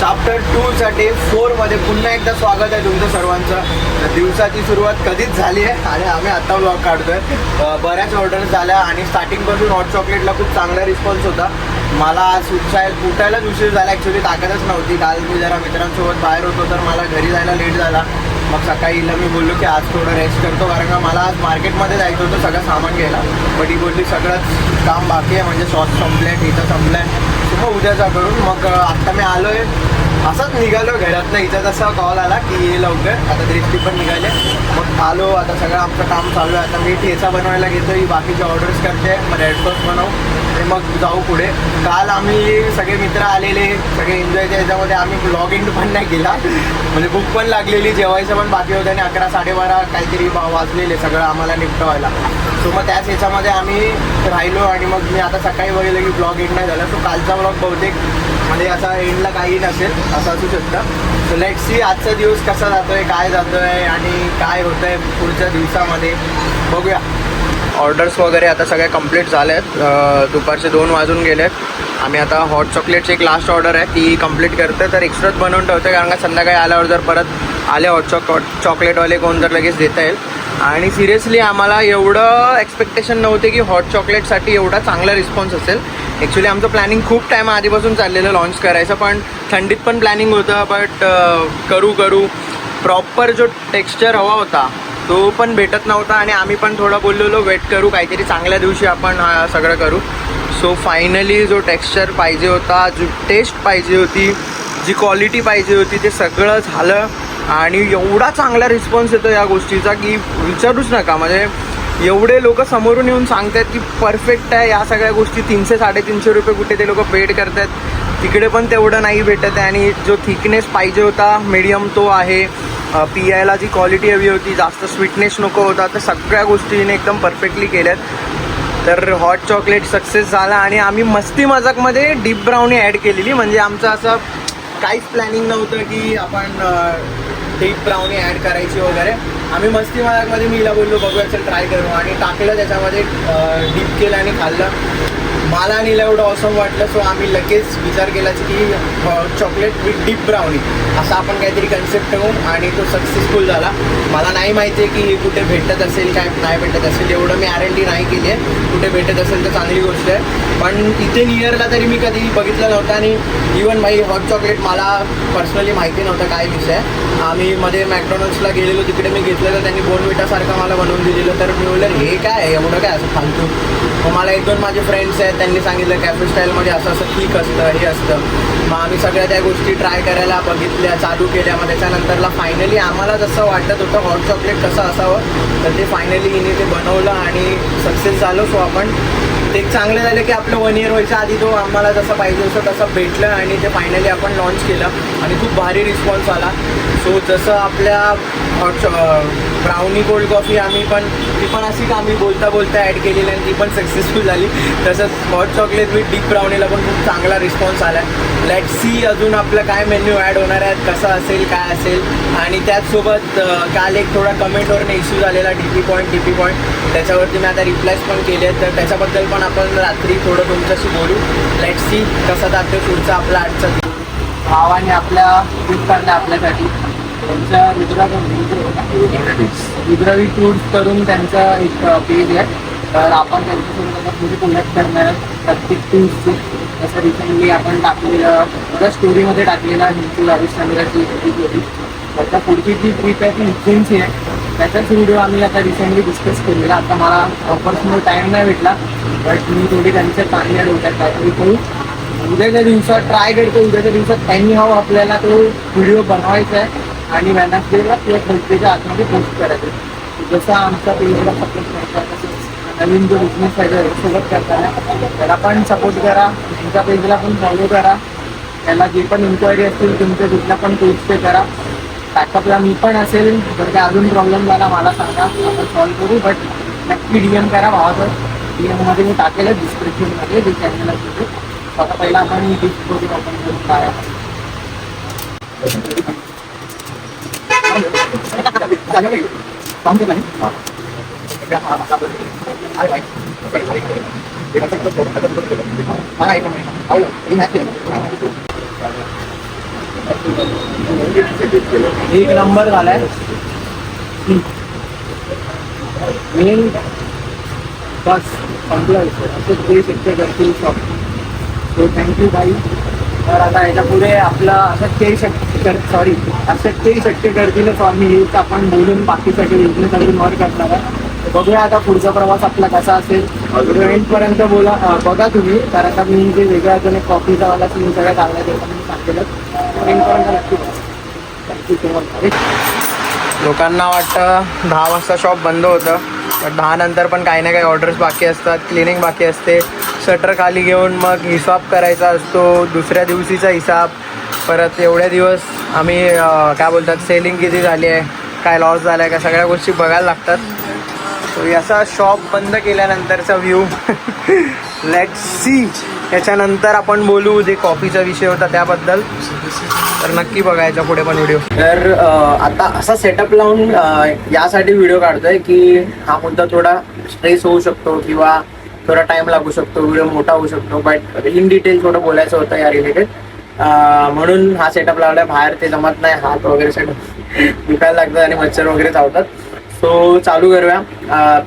Chapter 2 साठी 4 मध्ये पुन्हा एकदा स्वागत आहे तुमचं सर्वांचं. दिवसाची सुरुवात कधीच झाली आहे आणि आम्ही आता व्लॉग काढतोय. बऱ्याच ऑर्डर्स झाल्या आणि स्टार्टिंगपासून हॉट चॉकलेटला खूप चांगला रिस्पॉन्स होता. मला आज उठायलाच उशीर झाला, ॲक्च्युली ताकदच नव्हती. काल मी जरा मित्रांसोबत बाहेर होतो तर मला घरी जायला लेट झाला. मग सकाळी हिला मी बोललो की आज थोडं रेस्ट करतो, कारण का मला आज मार्केटमध्ये जायचं होतं सगळं सामान घ्यायला. बट ही बोलली सगळंच काम बाकी आहे, म्हणजे सॉस संपलं आहे, हिचं संपलं आहे, मग उद्याचा करून. मग आत्ता मी आलो आहे, असंच निघालो घरातनं. हिचा तसा कॉल आला की ये लवकर, आता दृष्टी पण निघाले. मग आलो, आता सगळं आमचं काम चालू आहे. आता मी ठेचा बनवायला घेतो, ही बाकीचे ऑर्डर्स करते, मग रेड सॉस बनवू आणि मग जाऊ पुढे. काल आम्ही सगळे मित्र आलेले, सगळे एन्जॉयच्या ह्याच्यामध्ये आम्ही ब्लॉग इन पण नाही केला, म्हणजे भूक पण लागलेली, जेवायचं पण बाकी होतं आणि 11-12:30 काहीतरी वाजलेले सगळं आम्हाला निपटवायला. सो मग त्याच ह्याच्यामध्ये आम्ही राहिलो आणि मग मी आता सकाळी बघितलं की ब्लॉग एंड नाही झाला. सो कालचा ब्लॉग बहुतेक म्हणजे असा एंडला काही नसेल असं असू शकतं. सो लेट सी आजचा दिवस कसा जातोय, काय जातोय आणि काय होतंय पुढच्या दिवसामध्ये बघूया. ऑर्डर्स वगैरे आता सगळे कंप्लीट झाले आहेत. दुपारचे 2 वाजून गेले आहेत. आम्ही आता हॉट चॉकलेटची एक लास्ट ऑर्डर आहे ती कंप्लीट करते, तर एक्स्ट्राच बनवून ठेवते, कारण का संध्याकाळी आल्यावर जर परत आले हॉट चॉकलेटवाले कोण तर लगेच देता येईल. आणि सिरियसली आम्हाला एवढं एक्सपेक्टेशन नव्हते की हॉट चॉकलेटसाठी एवढा चांगला रिस्पॉन्स असेल. ॲक्च्युली आमचं प्लॅनिंग खूप टाईम आधीपासून चाललेलं लॉन्च करायचं, पण थंडीत पण प्लॅनिंग होतं. बट करू प्रॉपर जो टेक्स्चर हवा होता तो पण भेटत नव्हता आणि आम्ही पण थोडं बोललेलो वेट करू, काहीतरी चांगल्या दिवशी आपण सगळं करू. सो फायनली जो टेक्स्चर पाहिजे होता, जी टेस्ट पाहिजे होती, जी क्वालिटी पाहिजे होती, ते सगळं झालं. आणि एवढा चांगला रिस्पॉन्स येतो या गोष्टीचा की विचारूच नका. म्हणजे एवढे लोक समोरून येऊन सांगतात की परफेक्ट आहे, या सगळ्या गोष्टी 300-350 रुपये कुठे ते लोक पेड करतात, तिकडे पण तेवढं नाही भेटत आहे. आणि जो थिकनेस पाहिजे होता मीडियम तो आहे. पियायला जी क्वालिटी हवी होती, जास्त स्वीटनेस नको होता, तर सगळ्या गोष्टीने एकदम परफेक्टली केल्यात. तर हॉट चॉकलेट सक्सेस झाला आणि आम्ही मस्ती मजाकमध्ये डीप ब्राउनी ॲड केलेली. म्हणजे आमचं असं काहीच प्लॅनिंग नव्हतं की आपण डीप ब्राउनी ॲड करायची वगैरे. आम्ही मस्ती मजाकमध्ये मी हिला बोललो बघूया चल ट्राय करू, आणि टाकलं त्याच्यामध्ये, डीप केलं आणि खाल्लं. मला आणि हिला एवढं ऑसम वाटलं. सो आम्ही लगेच विचार केला की चॉकलेट विथ डीप ब्राउनी असा आपण काहीतरी कन्सेप्ट ठेवू, आणि तो सक्सेसफुल झाला. मला नाही माहिती आहे की कुठे भेटत असेल काय नाही भेटत असेल, एवढं मी R&D नाही केली आहे. कुठे भेटत असेल तर चांगली गोष्ट आहे, पण इथे नियरला तरी मी कधी बघितलं नव्हतं. आणि इवन माई हॉट चॉकलेट मला पर्सनली माहिती नव्हतं काय विषय. आम्ही मध्ये मॅकडॉनल्ड्सला गेलेलो, तिकडे मी घेतलेलं, त्यांनी बोर्नव्हिटासारखं मला बनवून दिलेलं. तर मी बोललं हे काय आहे, एवढं काय असं फालतू. मग मला 1-2 माझे फ्रेंड्स आहेत, त्यांनी सांगितलं कॅफे स्टाईलमध्ये असं असं ठीक असतं, हे असतं. मग आम्ही सगळ्या त्या गोष्टी ट्राय करायला बघितल्या, चालू केल्या. मग त्याच्यानंतरला फायनली आम्हाला जसं वाटत होतं हॉट चॉकलेट कसं असावं, तर ते फायनली हिने ते बनवलं आणि सक्सेस झालो. सो आपण ते एक चांगलं झालं की आपलं 1 इयर व्हायच्या आधी तो आम्हाला जसं पाहिजे होतं तसं भेटलं आणि ते फायनली आपण लॉन्च केलं आणि खूप भारी रिस्पॉन्स आला. सो जसं आपल्या हॉट ब्राउनी कोल्ड कॉफी ती पण अशी का आम्ही बोलता ॲड केलेली आणि ती पण सक्सेसफुल झाली, तसंच हॉट चॉकलेट विथ डीप ब्राउनीला पण खूप चांगला रिस्पॉन्स आला आहे. लेट सी अजून आपलं काय मेन्यू ॲड होणार आहेत, कसं असेल काय असेल. आणि त्याचसोबत काल एक थोडा कमेंटवरनं इश्यू झालेला DP पॉईंट, त्याच्यावरती मी आता रिप्लायज पण केले आहेत, तर त्याच्याबद्दल पण आपण रात्री थोडं तुमच्याशी बोलू. लेट सी कसं जातं पुढचा आपला आजचा दिवस. भावाने आपल्या गिफ्ट काढला आपल्यासाठी, त्यांच्या विद्रावी टूर्स करून त्यांचा एक पेज आहे, तर आपण त्यांच्यासोबत आता पुढे कनेक्ट करणार आहोत प्रत्येक टूर्सची. जसं रिसेंटली आपण टाकलेलं त्या स्टोरीमध्ये टाकलेला हिंदू राजस्थानची होती, त्याच्या पुढची जी ट्रिप आहे ती उज्जैनची आहे. त्याचाच व्हिडिओ आम्ही आता रिसेंटली डिस्कस केलेला. आता मला पर्सनल टाईम नाही भेटला, बट मी थोडी त्यांच्या चांगल्या डोक्यात काहीतरी करू. उद्याच्या दिवसात ट्राय करतो, उद्याच्या दिवसात त्यांनी आपल्याला तो व्हिडिओ बनवायचा आहे आणि वेडनेसडेला किंवा थर्सडेच्या आतमध्ये पोस्ट करायचं. जसं आमच्या पेजला सपोर्ट करायचा, तसंच नवीन जो बिझनेस आहे त्याच्यासोबत करताना त्याला पण सपोर्ट करा, तुमच्या पेजला पण फॉलो करा. त्याला जे पण इन्क्वायरी असतील तुमच्या तिथला पण पोस्ट पे करा. बॅकअपला मी पण असेल, जर काय अजून प्रॉब्लेम झाला मला सांगा, आपण सॉल्व करू. बट नक्की DM करा भावाचं. DMमध्ये मी टाकेलं डिस्क्रिप्शनमध्ये जे चॅनल असेल. आता पहिला आपण गिफ्ट करू, आपण काय एक नंबर झालाय. मेन बस संपला विषय. असं ते शक्य करतील शॉप. सो थँक्यू भाई. तर आता याच्या पुढे आपलं असं ते शक्य करतील स्वामी हेच आपण बोलून बाकीसाठी बिझनेस अजून वर करणार आहे. बघूया आता पुढचा प्रवास आपला कसा असेल. एंडपर्यंत बघा तुम्ही. कारण आता मी जे वेगळा अजून एक कॉफीचा वाला सीन सगळ्या चांगल्या ते पण सांगेलच. एंडपर्यंत नक्की बघा. Thank you so much. लोकांना वाटतं 10 वाजता शॉप बंद होतं, पण 10 नंतर पण काही ना काही ऑर्डर्स बाकी असतात, क्लिनिंग बाकी असते, शटर खाली घेऊन मग हिसाब करायचा असतो, दुसऱ्या दिवशीचा हिसाब. परत एवढे दिवस आम्ही काय बोलतात सेलिंग किती झाली आहे, काय लॉस झाला आहे का, सगळ्या गोष्टी बघायला लागतात. सो याचा शॉप बंद केल्यानंतरचा व्ह्यू लेट्स सी. याच्यानंतर आपण बोलू जे कॉफीचा विषय होता त्याबद्दल. तर नक्की बघायचा पुढे पण व्हिडिओ. तर आता असा सेटअप लावून यासाठी व्हिडिओ काढतोय की हा मुद्दा थोडा स्ट्रेस होऊ शकतो किंवा थोडा टाइम लागू शकतो, व्हिडिओ मोठा होऊ शकतो, बट इन डिटेल थोडं बोलायचं होतं या रिलेटेड. म्हणून हा सेटअप लावलाय. बाहेर ते जमत नाही, हात वगैरे सेटअप दुखायला लागतात आणि मच्छर वगैरे चावतात. सो चालू करूया.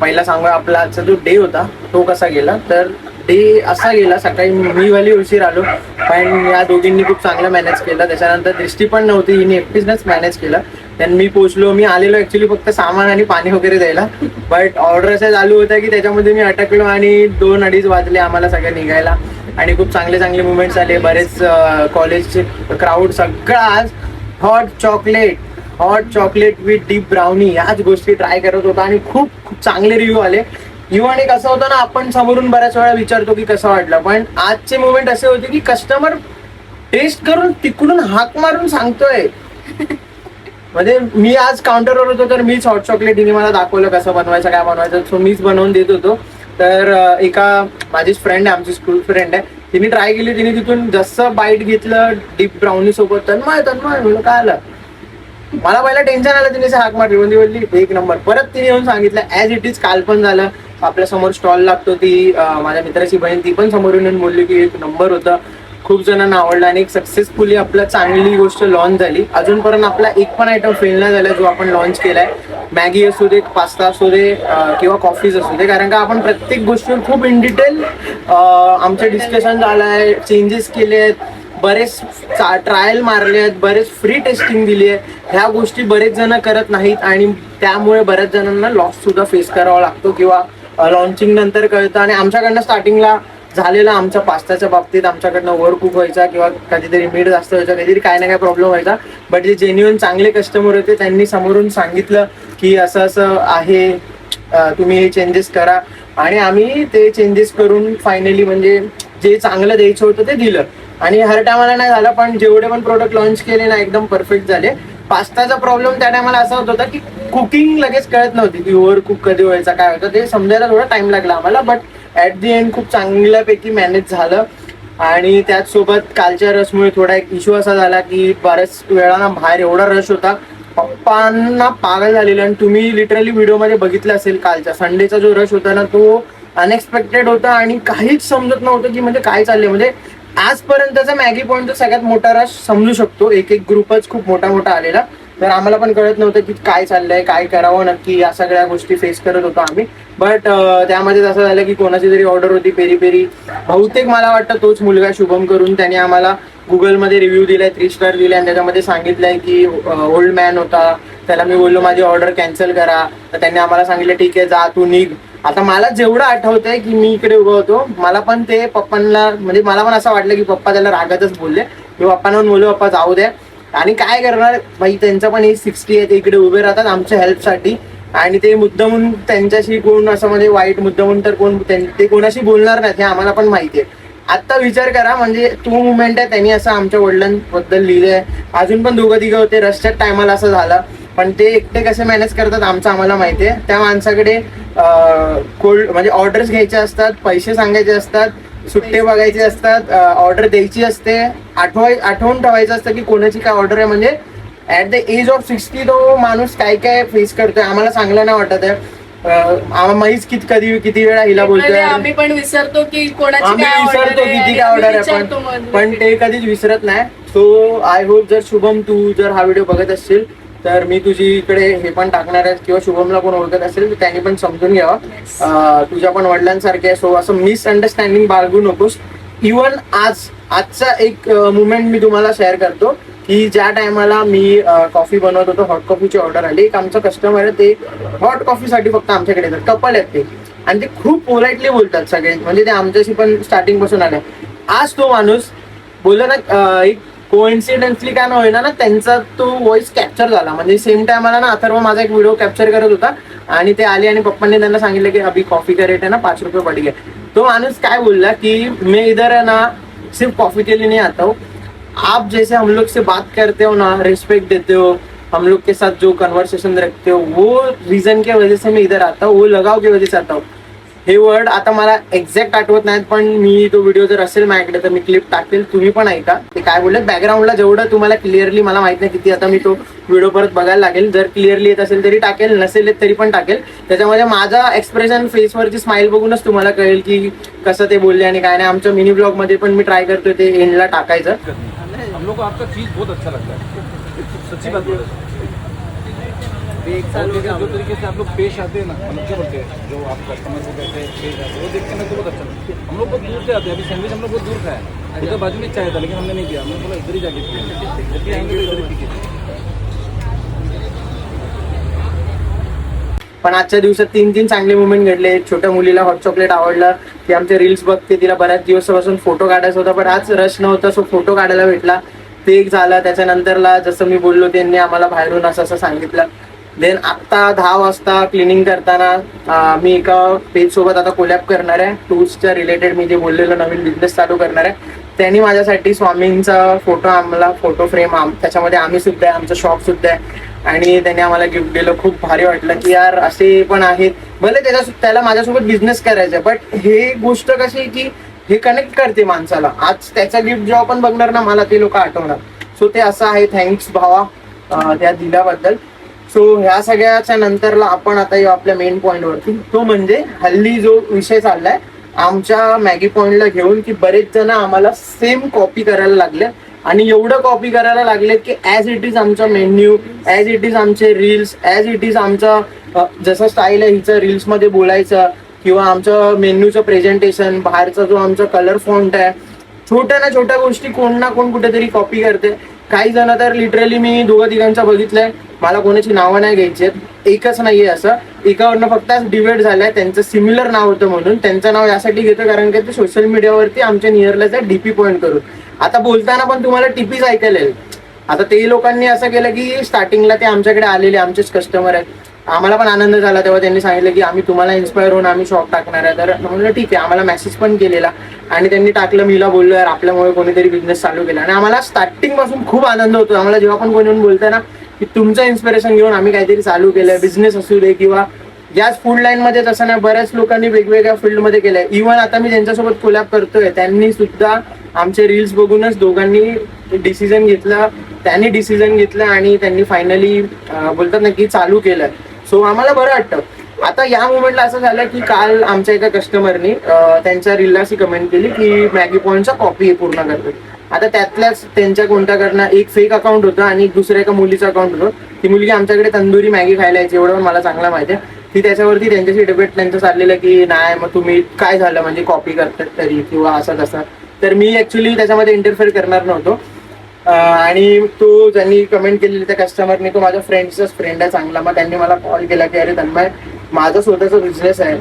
पहिला सांगूया आपला आजचा जो डे होता तो कसा गेला. तर डे असा गेला, सकाळी मी वाली उशीर आलो, पण या दोघींनी खूप चांगलं मॅनेज केलं. त्याच्यानंतर दृष्टी पण नव्हती, हिने एकटीच मॅनेज केलं. त्यानं मी पोचलो, मी आलेलो ॲक्च्युली फक्त सामान आणि पाणी वगैरे द्यायला, बट ऑर्डर असा चालू होता की त्याच्यामध्ये मी अटकलो आणि 2-2:30 वाजले आम्हाला सगळं निघायला. आणि खूप चांगले मुवमेंट्स आले. बरेच कॉलेजचे क्राऊड सगळं आज hot chocolate with deep brownie याच गोष्टी ट्राय करत होता आणि खूप चांगले रिव्ह्यू आले. इव्हन एक असं होतं ना, आपण समोरून बऱ्याच वेळा विचारतो की कसं वाटलं, पण आजचे मुवमेंट असे होते की कस्टमर टेस्ट करून तिकडून हाक मारून सांगतोय. म्हणजे मी आज काउंटरवर होतो तर मीच हॉट चॉकलेट हिने मला दाखवलं कसं बनवायचं, काय बनवायचं. सो मीच बनवून देत होतो. तर एका माझीच फ्रेंड आहे, आमची स्कूल फ्रेंड आहे, तिने ट्राय केली. तिने तिथून जसं बाईट घेतलं डीप ब्राउनी सोबत, तन्मय म्हणलं काय आलं. मला पहिला टेन्शन आलं, तिने हाक मारली, बोलली एक नंबर. परत तिने येऊन सांगितलं ॲज इट इज काल पण झालं. आपल्या समोर स्टॉल लागतो, ती माझ्या मित्राची बहीण, ती पण समोरून येऊन बोलली की एक नंबर होतं, खूप जणांना आवडलं आणि एक सक्सेसफुली आपलं चांगली गोष्ट लॉन्च झाली. अजूनपर्यंत आपला एक पण आयटम फेल नाही झाला जो आपण लॉन्च केलाय. मॅगी असू दे, पास्ता असू दे किंवा कॉफीज असू दे, कारण का आपण प्रत्येक गोष्टीवर खूप इन डिटेल आमचं डिस्कशन झालं आहे, चेंजेस केले आहेत, बरेच ट्रायल मारले आहेत, बरेच फ्री टेस्टिंग दिली आहे. ह्या गोष्टी बरेच जण करत नाहीत आणि त्यामुळे बऱ्याच जणांना लॉस सुद्धा फेस करावा लागतो किंवा लॉन्चिंग नंतर कळतं. आणि आमच्याकडनं स्टार्टिंगला झालेलं आमच्या पास्ताच्या बाबतीत आमच्याकडनं ओव्हर कुक व्हायचा किंवा कधीतरी मीठ जास्त व्हायचा, कधीतरी काय ना काय प्रॉब्लेम व्हायचा. बट जे जेन्युइन चांगले कस्टमर होते त्यांनी समोरून सांगितलं की असं असं आहे, तुम्ही हे चेंजेस करा. आणि आम्ही ते चेंजेस करून फायनली म्हणजे जे चांगलं द्यायचं होतं ते दिलं. आणि हर टायमाला नाही झालं, पण जेवढे पण प्रोडक्ट लॉन्च केले ना एकदम परफेक्ट झाले. पास्ताचा प्रॉब्लेम त्या टायमाला असा होत होता की कुकिंग लगेच कळत नव्हती की ओव्हर कुक कधी व्हायचा, काय होतं ते समजायला थोडा टाइम लागला आम्हाला. बट ॲट दी एंड खूप चांगल्यापैकी मॅनेज झालं. आणि त्याचसोबत कालच्या रसमुळे थोडा एक इश्यू असा झाला की बऱ्याच वेळाना बाहेर एवढा रश होता, पप्पांना पागल झालेलं. आणि तुम्ही लिटरली व्हिडिओमध्ये बघितलं असेल कालचा संडेचा जो रश होता ना तो अनएक्सपेक्टेड होता आणि काहीच समजत नव्हतं की म्हणजे काय चाललंय. म्हणजे आजपर्यंतचा मॅगी पॉईंटचा सगळ्यात मोठा रश समजू शकतो, एक ग्रुपच खूप मोठा आलेला. तर आम्हाला पण कळत नव्हतं की काय चाललंय, काय करावं नक्की, या सगळ्या गोष्टी फेस करत होतो आम्ही. बट त्यामध्ये असं झालं की कोणाची तरी ऑर्डर होती पेरी पेरी, बहुतेक मला वाटतं तोच मुलगा शुभम करून, त्याने आम्हाला गुगलमध्ये रिव्ह्यू दिलाय, 3 स्टार दिले आणि त्याच्यामध्ये सांगितलंय की ओल्ड मॅन होता. त्याला मी बोललो माझी ऑर्डर कॅन्सल करा, तर त्यांनी आम्हाला सांगितलं ठीक आहे जा तू निघ. आता मला जेवढं आठवतंय की मी इकडे उभा होतो, मला पण ते पप्पांना म्हणजे मला पण असं वाटलं की पप्पा त्याला रागातच बोलले. मी पप्पांना पण बोललो पप्पा जाऊ द्या. आणि काय करणार भाई, त्यांचं पण एज 60 आहे, ते इकडे उभे राहतात आमच्या हेल्पसाठी. आणि ते मुद्दामून त्यांच्याशी कोण असं म्हणजे वाईट मुद्दामून तर कोण ते कोणाशी बोलणार नाहीत हे आम्हाला पण माहिती आहे. आता विचार करा, म्हणजे तो मुवमेंट आहे, त्यांनी असं आमच्या वडिलांबद्दल लिहिलंय. अजून पण 2-3 होते, रशच्याच टायमाला असं झालं. पण ते एकटे कसे मॅनेज करतात आमचं आम्हाला माहिती आहे. त्या माणसाकडे कोल्ड म्हणजे ऑर्डर्स घ्यायचे असतात, पैसे सांगायचे असतात, सुट्टे बघायचे असतात, ऑर्डर द्यायची असते, आठवून ठेवायचं असतं की कोणाची काय ऑर्डर आहे. म्हणजे ऍट द एज ऑफ 60 तो माणूस काय काय फेस करतोय आम्हाला चांगलं नाही वाटत आहे. माहीच किती वेळा हिला बोलतोय, आम्ही पण विसरतो की आम्ही विसरतो किती काय ऑर्डर आहे, पण ते कधीच विसरत नाही. सो आय होप जर शुभम तू जर हा व्हिडिओ बघत असशील तर मी तुझी इकडे हे पण टाकणार आहे, किंवा शुभमला कोण ओळखत असेल तर त्यांनी पण समजून घ्यावा, तुझ्या पण वडिलांसारखे आहे. सो असं मिसअंडरस्टँडिंग बाळगू नकोस. इवन आजचा एक मुमेंट मी तुम्हाला शेअर करतो की ज्या टायमाला मी कॉफी बनवत होतो, हॉट कॉफीची ऑर्डर आली. एक आमचा कस्टमर आहे, ते हॉट कॉफीसाठी फक्त आमच्याकडे येतात, कपल आहेत ते, आणि ते खूप पोलाइटली बोलतात सगळे, म्हणजे ते आमच्याशी पण स्टार्टिंग पासून आले. आज तो माणूस बोलला ना, एक कोइन्सिडेंटली काय ना होईना ना त्यांचा तो व्हॉइस कॅप्चर झाला. म्हणजे सेम टायमाला ना अथर्व माझा एक व्हिडिओ कॅप्चर करत होता आणि ते आले आणि पप्पांनी त्यांना सांगितलं की अभी कॉफी का रेट है ना 5 रुपये पड़ गया. तो माणूस काय बोलला की मैं इधर है ना सिर्फ कॉफी के लिए नहीं आता हूँ, आप जैसे हम लोग से बात करते हो ना, रिस्पेक्ट देते हो, हम लोग के साथ जो कन्वर्सेशन रखते हो, वो रीजन की वजह से मैं इधर आता हूँ, वो लगाव की वजह से आता हूँ. हे वर्ड आता मला एक्झॅक्ट आठवत नाहीत, पण मी तो व्हिडिओ जर असेल माझ्याकडे तर मी क्लिप टाकेल, तुम्ही पण ऐका ते काय बोलले. बॅकग्राऊंडला जेवढं तुम्हाला क्लिअरली, मला माहित नाही किती, आता मी तो व्हिडिओ परत बघायला लागेल, जर क्लिअरली येत असेल तरी टाकेल, नसेल तरी पण टाकेल. त्याच्यामध्ये माझा एक्सप्रेशन, फेसवरची स्माइल बघूनच तुम्हाला कळेल की कसं ते बोलले आणि काय नाही. आमच्या मिनी ब्लॉग मध्ये पण मी ट्राय करतोय ते एंडला टाकायचं. हम लोग को आपका चीज बहुत अच्छा लगता है, सच्ची बात बोल रहे एक साल हो गया जो तरीके से आप लोग पेश आते हैं ना, हम क्या बोलते हैं, जो आप कस्टमर को कैसे पेश आते हैं वो देखते हैं ना, तो बहुत अच्छा लगता है. हम लोग बहुत दूर से आते हैं. अभी सैंडविच हम लोग बहुत दूर खाया है, उधर बाजू में चाय था लेकिन हमने नहीं किया, हमने बोला इधर ही जाके जब भी आएंगे तो इधर ही पीके. पण आजच्या दिवसात 3 चांगले मुवमेंट घडले. एक छोट्या मुलीला हॉट चॉकलेट आवडलं, ती आमचे रील्स बघते, तिला बऱ्याच दिवसापासून फोटो काढायचा होता पण आज रश नव्हता, सो फोटो काढायला भेटला, ते एक झालं. त्याच्यानंतरला जसं मी बोललो त्यांनी आम्हाला बाहेरून असं सांगितलं. देन आत्ता 10 वाजता क्लिनिंग करताना मी एका पेज सोबत आता कोलॅब करणार आहे, टूल्सच्या रिलेटेड. मी जे बोललेलं नवीन बिझनेस चालू करणार आहे, त्यांनी माझ्यासाठी स्वामींचा फोटो, आम्हाला फोटो फ्रेम, त्याच्यामध्ये आम्ही सुद्धा आहे, आमचं शॉप सुद्धा आहे, आणि त्यांनी आम्हाला गिफ्ट दिलं. खूप भारी वाटलं की यार असे पण आहेत, भले त्याला माझ्यासोबत बिझनेस करायचा, बट हे गोष्ट कशी आहे की हे कनेक्ट करते माणसाला. आज त्याचा गिफ्ट जेव्हा पण बघणार ना, मला ते लोक आठवणार. सो ते असं आहे. थँक्स भावा त्या दिल्याबद्दल. सो ह्या सगळ्याच्या नंतरला आपण आता येऊ आपल्या मेन पॉईंटवरती, तो म्हणजे हल्ली जो विषय चाललाय आमच्या मॅगी पॉईंटला घेऊन, की बरेच जण आम्हाला सेम कॉपी करायला लागले, आणि एवढं कॉपी करायला लागलेत की ॲज इट इज आमचा मेन्यू, ॲज इट इज आमचे रील्स, ॲज इट इज आमचा जसं स्टाईल आहे हिचं रील्समध्ये बोलायचं, किंवा आमचं मेन्यूचं प्रेझेंटेशन, बाहेरचा जो आमचा कलर फॉन्ट आहे, छोट्या ना छोट्या गोष्टी कोण ना कोण कुठेतरी कॉपी करते. काही जण तर लिटरली मी 2-3 बघितलंय, मला कोणाची नावं नाही घ्यायची, एकच नाहीये असं, एकावरनं फक्त डिबेट झालाय, त्यांचं सिमिलर नाव होतं म्हणून त्यांचं नाव यासाठी घेतो कारण की ते सोशल मीडियावरती आमच्या नियरलाच आहे डीपी पॉईंट करून. आता बोलताना पण तुम्हाला टीपीच ऐकायला येईल. आता ते लोकांनी असं केलं की स्टार्टिंगला ते आमच्याकडे आलेले आमचेच कस्टमर आहेत, आम्हाला पण आनंद झाला. तेव्हा त्यांनी सांगितलं की आम्ही तुम्हाला इन्स्पायर होऊन आम्ही शॉप टाकणार आहे. तर म्हणलं ठीक आहे, आम्हाला मेसेज पण केलेला आणि त्यांनी टाकलं. मीला बोललो यार आपल्यामुळे कोणीतरी बिझनेस चालू केला, आणि आम्हाला स्टार्टिंग पासून खूप आनंद होतो. आम्हाला जेव्हा पण कोणी बोलतं ना की तुमचं इन्स्पिरेशन घेऊन आम्ही काहीतरी चालू केलंय, बिझनेस असू दे किंवा याच फूड लाईन मध्ये, तसं नाही, बऱ्याच लोकांनी वेगवेगळ्या फील्डमध्ये केलंय. इव्हन आता मी ज्यांच्यासोबत कोलॅब करतोय त्यांनी सुद्धा आमचे रील्स बघूनच दोघांनी डिसिजन घेतला, आणि त्यांनी फायनली बोलतात ना की चालू केलंय. सो आम्हाला बरं वाटतं. आता या मुवमेंटला असं झालं की काल आमच्या एका कस्टमरनी त्यांच्या रीलला अशी कमेंट केली की मॅगी पॉईंटचा कॉपी पूर्ण करतो. आता त्यातल्याच त्यांच्या कोणत्याकडनं एक फेक अकाउंट होतं आणि दुसऱ्या एका मुलीचं अकाउंट होतं. ती मुलगी आमच्याकडे तंदुरी मॅगी खायला यायची, एवढं मला चांगला माहिती आहे. ती त्याच्यावरती त्यांच्याशी डिबेट त्यांचं चाललेलं की नाही मग तुम्ही काय झालं म्हणजे कॉपी करतात तरी किंवा असं तसं. तर मी ऍक्च्युली त्याच्यामध्ये इंटरफेअर करणार नव्हतो. आणि तो ज्यांनी कमेंट केलेली त्या कस्टमरनी, तो माझ्या फ्रेंडचाच फ्रेंड आहे चांगला. मग त्यांनी मला कॉल केला की अरे तन्मय, माझा स्वतःचा बिझनेस आहे,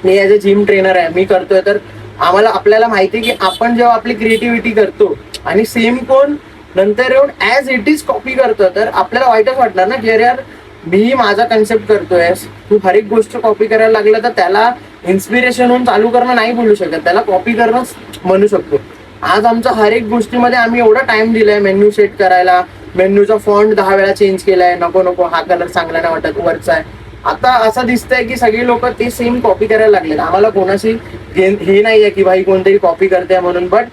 मी ॲज अ जिम ट्रेनर आहे, मी करतोय. तर आपल्याला माहिती आहे की आपण जेव्हा आपली क्रिएटिव्हिटी करतो आणि सेम कोण नंतर येऊन ॲज इट इज कॉपी करतो, तर आपल्याला वाईटच वाटणार ना की अरे यार मी माझा कन्सेप्ट करतोय, तू हर एक गोष्ट कॉपी करायला लागला तर त्याला इन्स्पिरेशन होऊन चालू करणं नाही बोलू शकत, त्याला कॉपी करणं म्हणू शकतो. आज आमचा हर एक गोष्टीमध्ये आम्ही एवढा टाइम दिलाय मेन्यू सेट करायला, मेन्यूचा फॉन्ट 10 वेळा चेंज केलाय, नको हा कलर चांगला नाही वाटत, वरचा आहे. आता असं दिसतंय की सगळे लोक ते सेम कॉपी करायला लागलेत. आम्हाला कोणाशी हे नाहीये की भाई कोणतरी कॉपी करते म्हणून, बट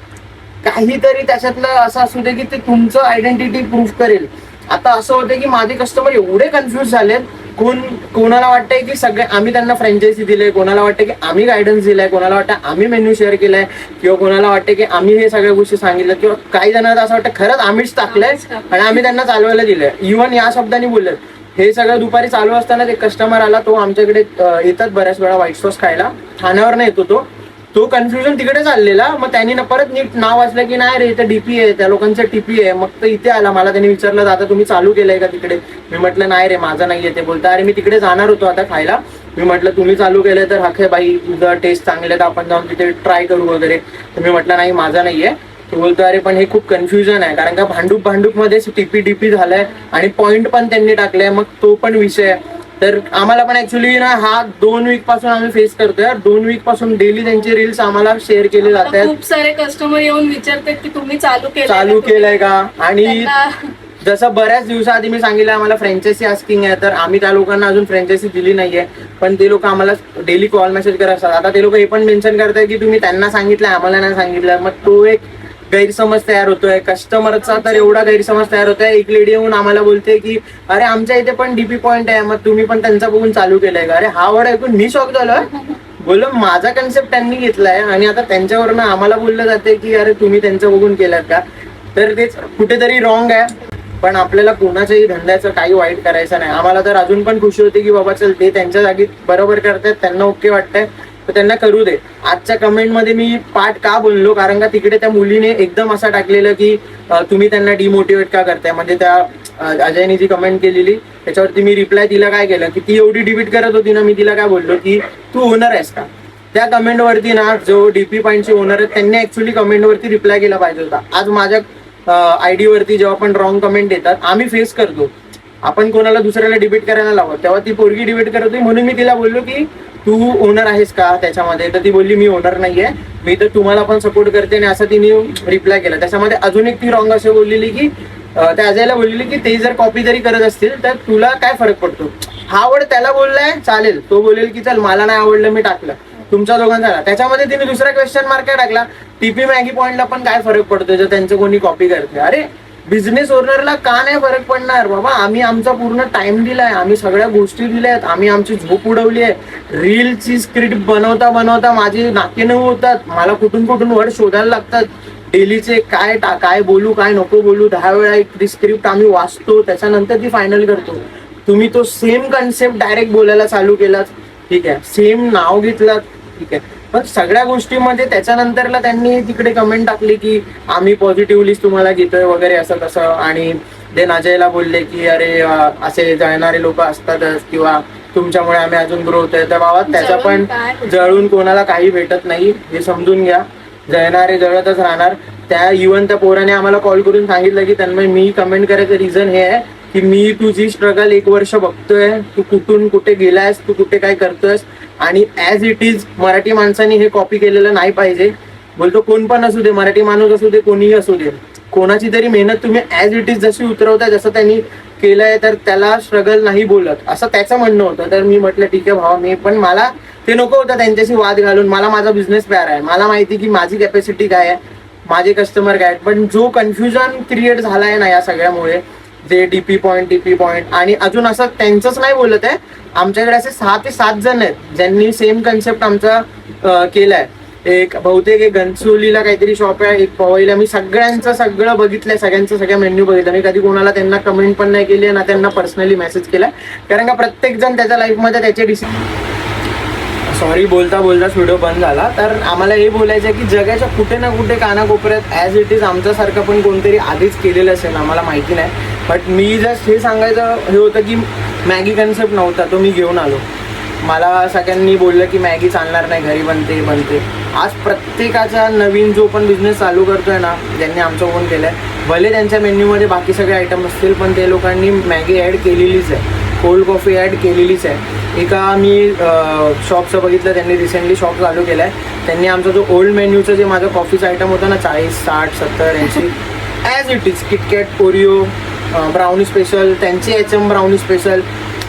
काहीतरी त्याच्यातलं असं असू दे की ते तुमचं आयडेंटिटी प्रूव्ह करेल. आता असं होतं की माझे कस्टमर एवढे कन्फ्युज झालेत कोणाला वाटतंय की सगळे आम्ही त्यांना फ्रँचायझी दिले, कोणाला वाटतं की आम्ही गायडन्स दिलाय, कोणाला वाटतं आम्ही मेन्यू शेअर केलाय, किंवा कोणाला वाटतं की आम्ही हे सगळ्या गोष्टी सांगितल्या, किंवा काही जणांना असं वाटतं खरंच आम्हीच टाकलंय आणि आम्ही त्यांना चालवायला दिलंय. इव्हन या शब्दांनी बोलले. हे सगळं दुपारी चालू असताना एक कस्टमर आला, तो आमच्याकडे येतात बऱ्याच वेळा व्हाईट सॉस खायला, ठाण्यावर नाही येतो तो कन्फ्युजन तिकडे चाललेला. मग त्यांनी परत नीट नाव वाचलं की नाही रे इथं डीपी आहे, त्या लोकांचं टीपी आहे. मग तो इथे आला, मला त्यांनी विचारलं दादा तुम्ही चालू केलंय का तिकडे. मी म्हटलं नाही रे माझं नाहीये. ते बोलता अरे मी तिकडे जाणार होतो आता खायला. मी म्हटलं तुम्ही चालू केलंय तर हके बाई तुझं टेस्ट चांगले तर आपण जाऊन तिथे ट्राय करू वगैरे. तर मी म्हटलं नाही माझं नाहीये. तो बोलतो अरे पण हे खूप कन्फ्युजन आहे, कारण का भांडूप मध्येच टीपी झालाय आणि पॉइंट पण त्यांनी टाकलाय, मग तो पण विषय आहे. तर आम्हाला पण ऍक्च्युली ना हा 2 वीक पासून आम्ही फेस करतोय. 2 वीक पासून डेली त्यांचे रील्स आम्हाला शेअर केले जात आहेत. खूप सारे कस्टमर येऊन विचारतात की तुम्ही चालू केलंय का. आणि जसं बऱ्याच दिवसाआधी मी सांगितलं आम्हाला फ्रँचायझी आस्किंग आहे, तर आम्ही त्या लोकांना अजून फ्रँचायझी दिली नाहीये. पण ते लोक आम्हाला डेली कॉल मेसेज करत असतात. आता ते लोक हे पण मेन्शन करतात की तुम्ही त्यांना सांगितलं आम्हाला नाही सांगितलं. मग तो एक गैरसमज तयार होतोय कस्टमरचा. तर एवढा गैरसमज तयार होतोय. एक लेडी येऊन आम्हाला बोलते की अरे आमच्या इथे पण डीपी पॉइंट आहे, मग तुम्ही पण त्यांचा बघून चालू केलंय का. अरे हा वर्ड ऐकून मी शॉक झालोय. बोललो माझा कन्सेप्ट त्यांनी घेतलाय आणि आता त्यांच्यावरनं आम्हाला बोललं जाते की अरे तुम्ही त्यांचं बघून केलं का. तर तेच कुठेतरी रॉंग आहे. पण आपल्याला कोणाच्याही धंद्याचं काही वाईट करायचं नाही. आम्हाला तर अजून पण खुशी होती की बाबा चल ते त्यांच्या जागी बरोबर करतायत, त्यांना ओके वाटतंय तर त्यांना करू दे. आजच्या कमेंटमध्ये मी पाठ का बोललो, कारण का तिकडे त्या मुलीने एकदम असं टाकलेलं की तुम्ही त्यांना डिमोटिवेट का करताय. म्हणजे त्या अजयने जी कमेंट केलेली त्याच्यावरती मी रिप्लाय तिला काय केलं की ती एवढी डिबेट करत होती ना, मी तिला काय बोललो की तू ओनर आहेस का. त्या कमेंटवरती ना जो डीपी पॉइंटचे ओनर आहेत त्यांनी ऍक्च्युली कमेंटवरती रिप्लाय केला पाहिजे होता. आज माझ्या आयडी वरती जेव्हा पण रॉंग कमेंट येतात आम्ही फेस करतो. आपण कोणाला दुसऱ्याला डिबेट करायला लावत, तेव्हा ती पोरगी डिबेट करत होती. म्हणून मी तिला बोललो की तू ओनर आहेस का त्याच्यामध्ये. तर ती बोलली मी ओनर नाहीये, मी तर तुम्हाला पण सपोर्ट करते. आणि असं तिने रिप्लाय केला. त्याच्यामध्ये अजून एक ती रॉंग असं बोललेली की त्या अजयला बोललेली की ते जर कॉपी जरी करत असतील तर तुला काय फरक पडतो. हा वर्ड त्याला बोललाय चालेल, तो बोलेल की चल मला नाही आवडलं मी टाकलं, तुमचा दोघांचा झाला. त्याच्यामध्ये तिने दुसरा क्वेश्चन मार्क काय टाकला, टीपी मॅगी पॉइंटला पण काय फरक पडतो जर त्यांचं कोणी कॉपी करते. अरे बिझनेस ओनरला का नाही फरक पडणार बाबा. आम्ही आमचा पूर्ण टाइम दिलाय, आम्ही सगळ्या गोष्टी दिल्यात, आम्ही आमची झोप उडवली आहे. रीलची स्क्रिप्ट बनवता माझी नाके नऊ होतात. मला कुठून वर्ड शोधायला लागतात. डेलीचे काय बोलू काय नको बोलू 10 वेळा एक स्क्रिप्ट आम्ही वाचतो, त्याच्यानंतर ती फायनल करतो. तुम्ही तो सेम कन्सेप्ट डायरेक्ट बोलायला चालू केलात, ठीक आहे, सेम नाव घेतलात, ठीक आहे. पण सगळ्या गोष्टीमध्ये त्याच्यानंतरला त्यांनी तिकडे कमेंट टाकली की आम्ही पॉझिटिव्हलीच तुम्हाला घेतोय वगैरे असं तसं. आणि देन अजयला बोलले की अरे असे जळणारे लोक असतातच किंवा तुमच्यामुळे आम्ही अजून ग्रो होतोय. तर बाबा त्याचा पण जळून कोणाला काही भेटत नाही हे समजून घ्या. जळणारे जळतच राहणार. त्या इव्हन त्या पोराने आम्हाला कॉल करून सांगितलं की त्यांना मी कमेंट करायचं रिझन हे आहे की मी तुझी स्ट्रगल 1 वर्ष बघतोय, तू कुठून कुठे गेलायस, तू कुठे काय करतोयस आणि ॲज इट इज मराठी माणसाने हे कॉपी केलेलं नाही पाहिजे. बोलतो कोण पण असू दे, मराठी माणूस असू दे, कोणीही असू दे, कोणाची तरी मेहनत तुम्ही ॲज इट इज जशी उतरवताय जसं त्यांनी केलंय तर त्याला स्ट्रगल नाही बोलत असं त्याचं म्हणणं होतं. तर मी म्हटलं ठीक आहे भावा, मी पण मला ते नको होतं त्यांच्याशी वाद घालून. मला माझा बिझनेस प्यार आहे, मला माहिती की माझी कॅपॅसिटी काय आहे, माझे कस्टमर काय आहेत. पण जो कन्फ्युजन क्रिएट झालाय ना या सगळ्यामुळे, जे टीपी पॉइंट आणि अजून असं त्यांचंच नाही बोलत आहे, आमच्याकडे असे 6 ते 7 जण आहेत ज्यांनी सेम कन्सेप्ट आमचा केलाय. एक बहुतेक एक घनसोलीला काहीतरी शॉप आहे, एक पवईला. मी सगळ्यांचं सगळं बघितलंय, सगळ्या मेन्यू बघितलं. मी कधी कोणाला त्यांना कमेंट पण नाही केली ना त्यांना पर्सनली मेसेज केलाय, कारण का प्रत्येक जण त्याच्या लाईफमध्ये त्याचे सॉरी बोलता व्हिडिओ बंद झाला. तर आम्हाला हे बोलायचं आहे की जगाच्या कुठे ना कुठे कानाकोपऱ्यात ॲज इट इज आमच्यासारखं पण कोणतरी आधीच केलेलं असेल, आम्हाला माहिती नाही. बट मी जस्ट हे सांगायचं हे होतं की मॅगी कन्सेप्ट नव्हता, तो मी घेऊन आलो. मला सगळ्यांनी बोललं की मॅगी चालणार नाही, घरी बनते. आज प्रत्येकाचा नवीन जो पण बिझनेस चालू करतोय ना, ज्यांनी आमचं ओन केलं आहे, भले त्यांच्या मेन्यूमध्ये बाकी सगळे आयटम असतील पण ते लोकांनी मॅगी ॲड केलेलीच आहे, कोल्ड कॉफी ॲड केलेलीच आहे. एका मी शॉपचं बघितलं, त्यांनी रिसेंटली शॉप चालू केलं आहे. त्यांनी आमचा जो ओल्ड मेन्यूचं जे माझं कॉफीचं आयटम होतं ना 40, 60, 70, 80 as it is, KitKat, Oreo, brownie special, त्यांची HM ब्राउनी स्पेशल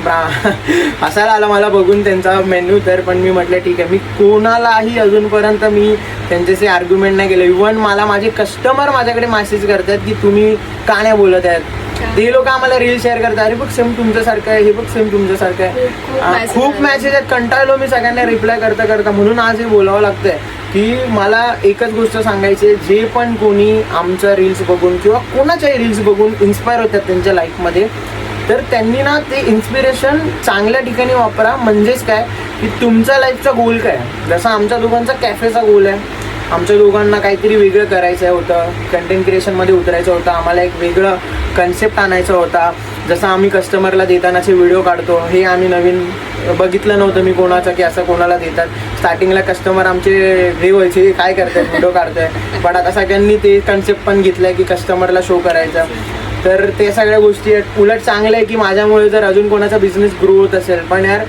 असायला आला मला बघून त्यांचा मेन्यू. तर पण मी म्हटलं ठीक आहे, मी कोणालाही अजूनपर्यंत मी त्यांच्याशी आर्ग्युमेंट नाही केलं. इव्हन मला माझे कस्टमर माझ्याकडे मेसेज करतात की तुम्ही का नाही बोलत आहेत, ते लोक आम्हाला रील शेअर करतात, अरे बघ सेम तुमच्यासारखं आहे, हे बघ सेम तुमच्यासारखं आहे. खूप मेसेज आहेत, कंटाळलो मी सगळ्यांना रिप्लाय करता करता. म्हणून आज हे बोलावं लागतंय की मला एकच गोष्ट सांगायची आहे, जे पण कोणी आमच्या रील्स बघून किंवा कोणाच्याही रील्स बघून इन्स्पायर होतात त्यांच्या लाईफमध्ये, तर त्यांनी ना ते इन्स्पिरेशन चांगल्या ठिकाणी वापरा. म्हणजेच काय की तुमचा लाईफचा गोल काय, जसा आमच्या दोघांचा कॅफेचा गोल आहे. आमच्या दोघांना काहीतरी वेगळं करायचं होतं, कंटेंट क्रिएशनमध्ये उतरायचं होतं, आम्हाला एक वेगळं कन्सेप्ट आणायचा होता. जसं आम्ही कस्टमरला देतानाचे व्हिडिओ काढतो, हे आम्ही नवीन बघितलं नव्हतं मी कोणाचं की असं कोणाला देतात. स्टार्टिंगला कस्टमर आमचे हे व्हायचे, काय करताय व्हिडिओ काढताय, पण आता सगळ्यांनी ते कन्सेप्ट पण घेतलं की कस्टमरला शो करायचा. तर ते सगळ्या गोष्टी आहेत. उलट चांगलं आहे की माझ्यामुळे जर अजून कोणाचा बिझनेस ग्रो होत असेल, पण यार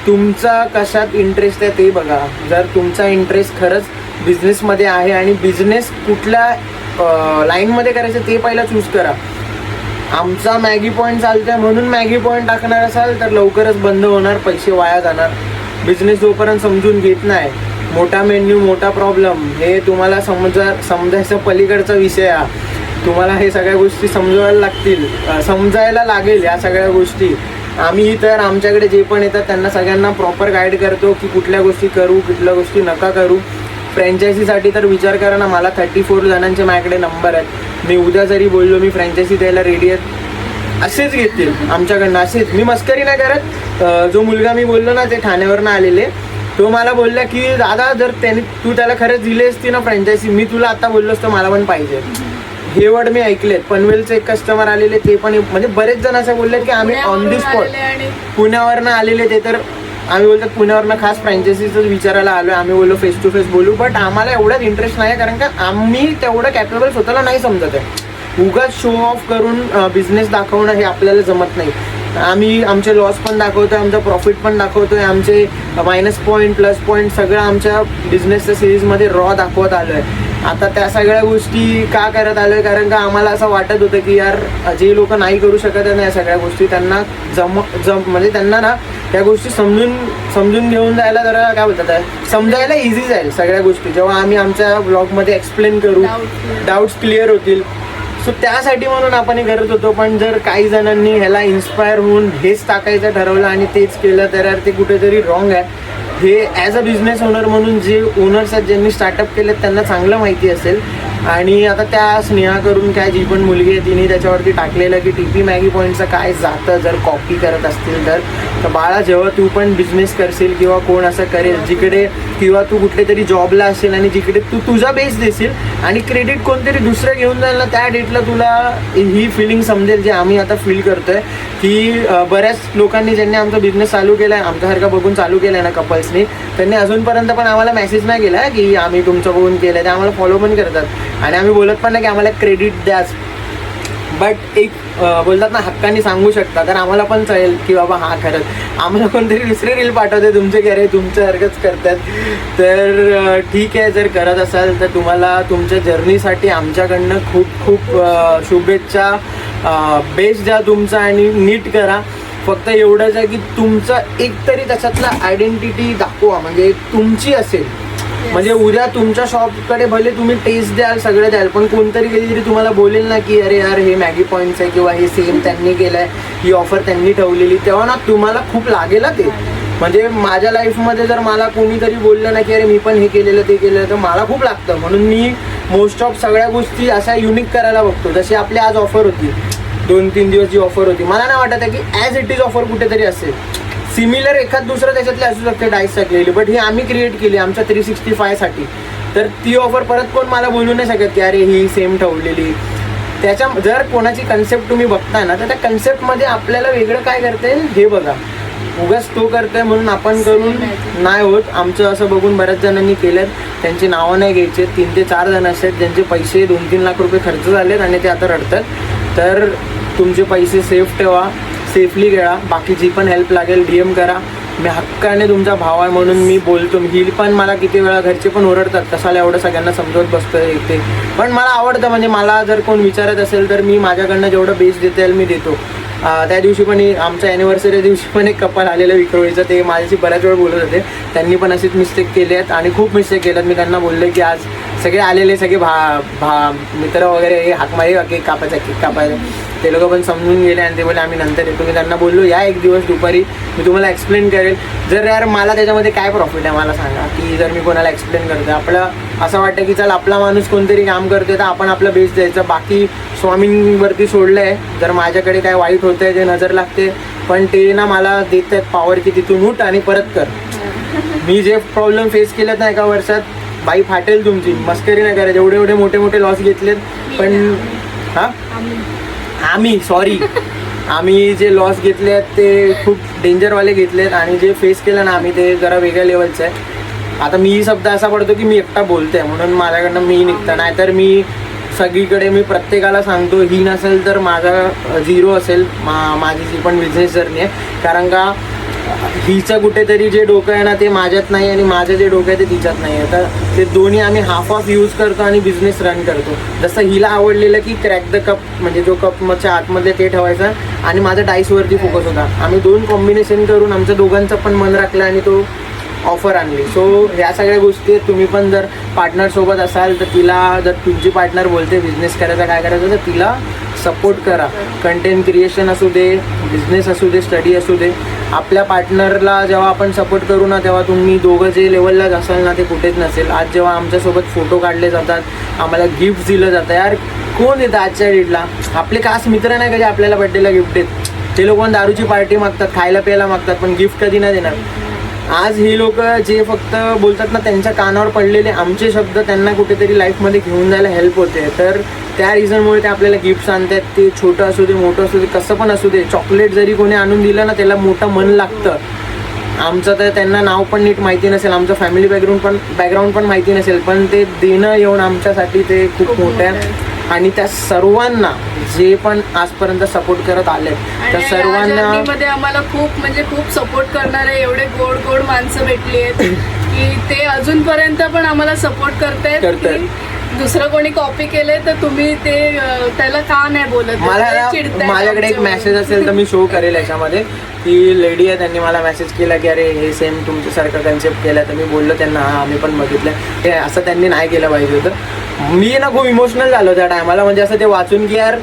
तुमचा कशात इंटरेस्ट आहे ते बघा. जर तुमचा इंटरेस्ट खरंच बिझनेसमध्ये आहे आणि बिझनेस कुठल्या लाईनमध्ये करायचं ते पहिला चूज करा. आमचा मॅगी पॉईंट चालतोय म्हणून मॅगी पॉईंट टाकणार असाल तर लवकरच बंद होणार, पैसे वाया जाणार. बिझनेस जोपर्यंत समजून घेत नाही, मोठा मेन्यू मोठा प्रॉब्लेम, हे तुम्हाला समजायचा पलीकडचा विषय आहे. तुम्हाला हे सगळ्या गोष्टी समजवायला लागतील, समजायला लागेल या सगळ्या गोष्टी. आम्ही तर आमच्याकडे जे पण येतात त्यांना सगळ्यांना प्रॉपर गाईड करतो की कुठल्या गोष्टी करू, कुठल्या गोष्टी नका करू. फ्रँचायझीसाठी तर विचार करा ना, मला 34 जणांचे माझ्याकडे नंबर आहेत. मी उद्या जरी बोललो मी फ्रँचायझी द्यायला रेडी आहेत, असेच घेतील आमच्याकडनं, असेच. मी मस्करी नाही करत. जो मुलगा मी बोललो ना, ते ठाण्यावरनं आलेले, तो मला बोलला की दादा जर तू त्याला खरंच दिली असती ना फ्रँचायझी, मी तुला आता बोललो असतं मला पण पाहिजे. हे वर्ड मी ऐकलेत. पनवेलचे एक कस्टमर आलेले, ते पण म्हणजे बरेच जण असं बोललेत की आम्ही ऑन दी स्पॉट पुण्यावरनं आलेले. ते तर आम्ही बोलतात पुण्यावरनं खास फ्रँचायझीच विचारायला आलो आहे. आम्ही बोललो फेस टू फेस बोलू, बट आम्हाला एवढ्याच इंटरेस्ट नाही आहे कारण का आम्ही तेवढं कॅपेबल स्वतःला नाही समजत आहे. उगाच शो ऑफ करून बिझनेस दाखवणं हे आपल्याला जमत नाही. आम्ही आमचे लॉस पण दाखवतोय, आमचा प्रॉफिट पण दाखवतोय, आमचे मायनस पॉईंट प्लस पॉईंट सगळं आमच्या बिझनेसच्या सिरीजमध्ये रॉ दाखवत आलो आहे. आता त्या सगळ्या गोष्टी का करत आलो आहे कारण का आम्हाला असं वाटत होतं की यार जे लोक नाही करू शकत आहे ना या सगळ्या गोष्टी, त्यांना म्हणजे त्यांना ना त्या गोष्टी समजून घेऊन जायला जरा काय बोलतात आहे, समजायला इझी जाईल सगळ्या गोष्टी. जेव्हा आम्ही आमच्या ब्लॉगमध्ये एक्सप्लेन करू, डाऊट्स क्लिअर होतील. सो त्यासाठी म्हणून आपण हे करत होतो. पण जर काही जणांनी ह्याला इन्स्पायर होऊन हेच टाकायचं ठरवलं आणि तेच केलं तर यार ते कुठेतरी रॉंग आहे. हे ॲज अ बिझनेस ओनर म्हणून जे ओनर्स आहेत ज्यांनी स्टार्टअप केलेत त्यांना चांगलं माहिती असेल. आणि आता त्या स्नेहा करून काय जी पण मुलगी आहे तिने त्याच्यावरती टाकलेलं की टीपी मॅगी पॉईंटचं काय जातं जर कॉपी करत असतील तर बाळा, जेव्हा तू पण बिझनेस करशील किंवा कोण असं करेल जिकडे किंवा तू कुठले तरी जॉबला असेल आणि जिकडे तू तुझा बेस देशील आणि क्रेडिट कोणतरी दुसरं घेऊन जाईल ना, त्या डेटला तुला ही फिलिंग समजेल जे आम्ही आता फील करतोय की बऱ्याच लोकांनी ज्यांनी आमचा बिझनेस चालू केला आहे, आमच्यासारखा बघून चालू केला आहे ना कपल्सनी, त्यांनी अजूनपर्यंत पण आम्हाला मेसेज नाही केला आहे की आम्ही तुमचं बघून केलं आहे. ते आम्हाला फॉलो पण करतात आणि आम्ही बोलत पण नाही की आम्हाला क्रेडिट द्याच, बट एक बोलतात ना हक्काने सांगू शकता तर आम्हाला पण चालेल की बाबा हा खरंच आम्हाला कोणतरी दुसरी रील पाठवते तुमचे घरे तुमच्यासारखंच करतात. तर ठीक आहे, जर करत असाल तर तुम्हाला तुमच्या जर्नीसाठी आमच्याकडनं खूप खूप शुभेच्छा. बेस्ट द्या तुमचा आणि नीट करा. फक्त एवढंच आहे की तुमचं एक तरी त्याच्यातला आयडेंटिटी दाखवा, म्हणजे तुमची असेल. म्हणजे उद्या तुमच्या शॉपकडे भले तुम्ही टेस्ट द्याल सगळं द्याल, पण कोणतरी कधीतरी तुम्हाला बोलेल ना की अरे यार हे मॅगी पॉईंट्स आहे किंवा हे सेम त्यांनी केलं आहे, ही ऑफर त्यांनी ठेवलेली, तेव्हा ना तुम्हाला खूप लागेल ते. म्हणजे माझ्या लाईफमध्ये जर मला कोणीतरी बोललं ना की अरे मी पण हे केलेलं ते केलेलं तर मला खूप लागतं. म्हणून मी मोस्ट ऑफ सगळ्या गोष्टी अशा युनिक करायला बघतो. जशी आपली आज ऑफर होती 2-3 दिवस जी ऑफर होती, मला नाही वाटत आहे की ॲज इट इज ऑफर कुठेतरी असेल. सिमिलर एखाद दुसरं त्याच्यातले असू शकते डाईस टाकलेली, बट ही आम्ही क्रिएट केली आमच्या 365साठी. तर ती ऑफर परत कोण मला बोलू नाही शकत की अरे ही सेम ठेवलेली. त्याच्या जर कोणाची कन्सेप्ट तुम्ही बघताय ना तर त्या कन्सेप्टमध्ये आपल्याला वेगळं काय करता येईल हे बघा. उगाच तो करतोय म्हणून आपण करून नाही होत. आमचं असं बघून बऱ्याच जणांनी केलेत, त्यांची नावं नाही घ्यायचे. 3 ते 4 जण असे आहेत ज्यांचे पैसे 2-3 लाख रुपये खर्च झालेत आणि ते आता रडतात. तर तुमचे पैसे सेफ ठेवा, सेफली घ्या. बाकी जी पण हेल्प लागेल DM करा. मी हक्काने तुमचा भाव आहे म्हणून मी बोलतो. ही पण मला किती वेळा घरचे पण ओरडतात कशाला एवढं सगळ्यांना समजवत बसतोय ते, पण मला आवडतं. म्हणजे मला जर कोण विचारत असेल तर मी माझ्याकडनं जेवढं बेस्ट देता येईल मी देतो. त्या दिवशी पण आमच्या ॲनिव्हर्सरी दिवशी पण एक कपल आलेलं विक्रोळीचं, ते माझ्याशी बऱ्याच वेळ बोलत होते. त्यांनी पण अशीच मिस्टेक केली आहेत आणि खूप मिस्टेक केल्यात. मी त्यांना बोलले की आज सगळे आलेले सगळे मित्र वगैरे हाक मारी केक कापायचा ते लोक पण समजून गेले आणि ते बोले आम्ही नंतर येतो. मी त्यांना बोललो या एक दिवस दुपारी मी तुम्हाला एक्सप्लेन करेल. जर यार मला त्याच्यामध्ये काय प्रॉफिट आहे मला सांगा, की जर मी कोणाला एक्सप्लेन करतो. आपलं असं वाटतं की चल आपला माणूस कोणतरी काम करतोय तर आपण आपला बेस्ट द्यायचं, बाकी स्वामींवरती सोडलं आहे. जर माझ्याकडे काय वाईट होतं आहे ते नजर लागते, पण ते ना मला देत आहेत पॉवर की तिथून उठ आणि परत कर. मी जे प्रॉब्लेम फेस केलेत ना एका वर्षात, बाई फाटेल तुमची, मस्करी नाही करायची. एवढे मोठे लॉस घेतलेत. पण हां आम्ही जे लॉस घेतले आहेत ते खूप डेंजरवाले घेतलेत आणि जे फेस केलं ना आम्ही ते जरा वेगळ्या लेवलचं आहे. आता मी शब्द असा पडतो की मी एकटा बोलते म्हणून माझ्याकडनं मी निघतं, नाहीतर मी सगळीकडे मी प्रत्येकाला सांगतो ही नसेल तर माझा झिरो असेल माझी जी पण बिझनेस जर्नी आहे. कारण का हिचं कुठेतरी जे डोकं आहे ना ते माझ्यात नाही आणि माझं जे डोकं आहे ते तिच्यात नाही आहे. तर ते दोन्ही आम्ही हाफ ऑफ यूज करतो आणि बिझनेस रन करतो. जसं हिला आवडलेलं की क्रॅक द कप, म्हणजे जो कपच्या आतमधले ते ठेवायचा आणि माझा डाईसवरती फोकस होता. आम्ही दोन कॉम्बिनेशन करून आमच्या दोघांचं पण मन राखलं आणि तो ऑफर आणली. सो ह्या सगळ्या गोष्टी आहेत. तुम्ही पण जर पार्टनरसोबत असाल तर तिला, जर तुमची पार्टनर बोलते बिझनेस करायचा काय करायचं तर तिला सपोर्ट करा. कंटेंट क्रिएशन असू दे, बिझनेस असू दे, स्टडी असू दे. आपल्या पार्टनरला जेव्हा आपण सपोर्ट करू ना तेव्हा तुम्ही दोघं जे लेवललाच असाल ना ते कुठेच नसेल. आज जेव्हा आमच्यासोबत फोटो काढले जातात, आम्हाला गिफ्ट दिलं जातं, यार कोण येतं आजच्या डेटला? आपले खास मित्र नाही का जे आपल्याला बड्डेला गिफ्ट देत. ते लोक दारूची पार्टी मागतात, खायला प्यायला मागतात, पण गिफ्ट कधी नाही देणार. आज हे लोक जे फक्त बोलतात ना त्यांच्या कानावर पडलेले आमचे शब्द त्यांना कुठेतरी लाईफमध्ये घेऊन जायला हेल्प होते. तर त्या रिझनमुळे ते आपल्याला गिफ्ट्स आणतात. ते छोटं असू दे, मोठं असू दे, कसं पण असू दे. चॉकलेट जरी कोणी आणून दिलं ना त्याला मोठं मन लागतं. आमचं तर त्यांना नाव पण नीट माहिती नसेल, आमचं फॅमिली बॅकग्राऊंड पण माहिती नसेल, पण ते देणं येऊन आमच्यासाठी ते खूप मोठं आहे. आणि त्या सर्वांना जे पण आजपर्यंत सपोर्ट करत आले त्या सर्वांना आम्हाला खूप सपोर्ट करणारे एवढे गोड माणसं भेटली आहेत की ते अजूनपर्यंत पण आम्हाला सपोर्ट करतायत. दुसरं कोणी कॉपी केले तर तुम्ही ते त्याला का नाही बोलत? माझ्याकडे एक मेसेज असेल तर मी शो करेल याच्यामध्ये. ती लेडी आहे, त्यांनी मला मेसेज केला की अरे हे सेम तुमच्यासारखं कन्सेप्ट केलं. तर मी बोललो त्यांना हां आम्ही पण बघितलं. हे असं त्यांनी नाही केलं पाहिजे होतं. मी ना खूप इमोशनल झालो त्या टायमाला, म्हणजे असं ते वाचून की यार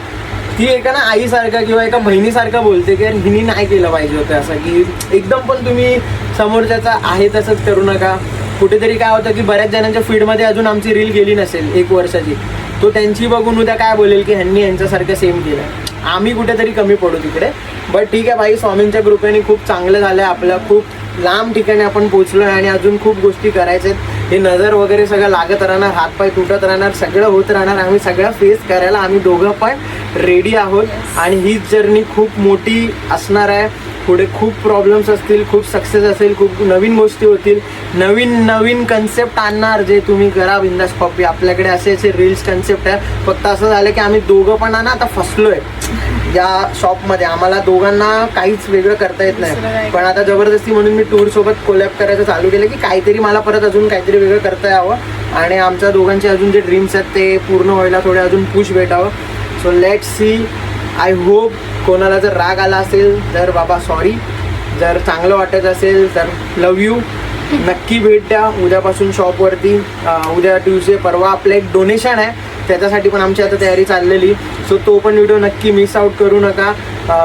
ती एका ना आईसारखं किंवा एका बहिणीसारखं बोलते की यार हिनी नाही केलं पाहिजे होतं असं. की एकदम पण तुम्ही समोरच्याचा आहे तसंच करू नका. कुठेतरी काय होतं की बऱ्याच जणांच्या फीडमध्ये अजून आमची रील गेली नसेल 1 वर्षाची, तो त्यांची बघून उद्या काय बोलेल की ह्यांनी यांच्यासारखं सेम केलं. आम्ही कुठेतरी कमी पडू तिकडे. बट ठीक आहे भाई, स्वामींच्या कृपेने खूप चांगलं झालं आहे. आपलं खूप लांब ठिकाणी आपण पोहोचलो आहे आणि अजून खूप गोष्टी करायच्या आहेत. हे नजर वगैरे सगळं लागत राहणार, हातपाय तुटत राहणार, सगळं होत राहणार. आम्ही सगळं फेस करायला आम्ही दोघं पण रेडी आहोत. आणि ही जर्नी खूप मोठी असणार आहे. पुढे खूप प्रॉब्लेम्स असतील, खूप सक्सेस असेल, खूप नवीन गोष्टी होतील, नवीन कन्सेप्ट आणणार जे तुम्ही करा बिंदास कॉपी. आपल्याकडे असे रील्स कन्सेप्ट आहे. फक्त असं झालं की आम्ही दोघं पण ना आता फसलो आहे या शॉपमध्ये. आम्हाला दोघांना काहीच वेगळं करता येत नाही. पण आता जबरदस्ती म्हणून मी टूरसोबत कोलॅब करायचं चालू केलं की काहीतरी मला परत अजून काहीतरी वेगळं करता यावं आणि आमच्या दोघांचे अजून जे ड्रीम्स आहेत ते पूर्ण व्हायला थोडे अजून पुश भेटावं. So let's see. I hope कोणाला जर राग आला असेल तर बाबा सॉरी. जर चांगलं वाटत असेल तर लव यू. नक्की भेट द्या उद्यापासून शॉपवरती. उद्या ट्यूजडे, परवा आपलं एक डोनेशन आहे, त्याच्यासाठी पण आमची आता तयारी चाललेली. सो तो पण व्हिडिओ नक्की मिस आउट करू नका.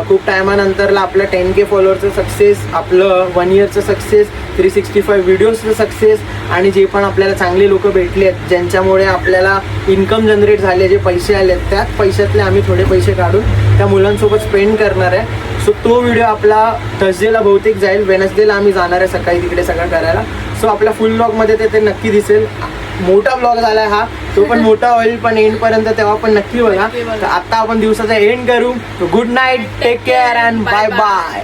खूप टायमानंतरला आपलं 10K फॉलोअरचं सक्सेस, आपलं 1 इयरचं सक्सेस, 365 व्हिडिओजचं सक्सेस आणि जे पण आपल्याला चांगले लोक भेटले आहेत ज्यांच्यामुळे आपल्याला इन्कम जनरेट झाले, जे पैसे आले आहेत त्याच पैशातले आम्ही थोडे पैसे काढून त्या मुलांसोबत स्पेंड करणार आहे. सो तो व्हिडिओ आपला थर्सडेला बहुतेक जाईल. वेनसडेला आम्ही जाणार आहे सकाळी तिकडे सगळं करायला. सो आपल्या फुल ब्लॉगमध्ये ते नक्की दिसेल. मोठा ब्लॉग झालाय हा, तो पण मोठा होईल पण एंडपर्यंत तेव्हा पण नक्की बघा. तर आता आपण दिवसाचा एंड करू. Good night, take care and bye bye.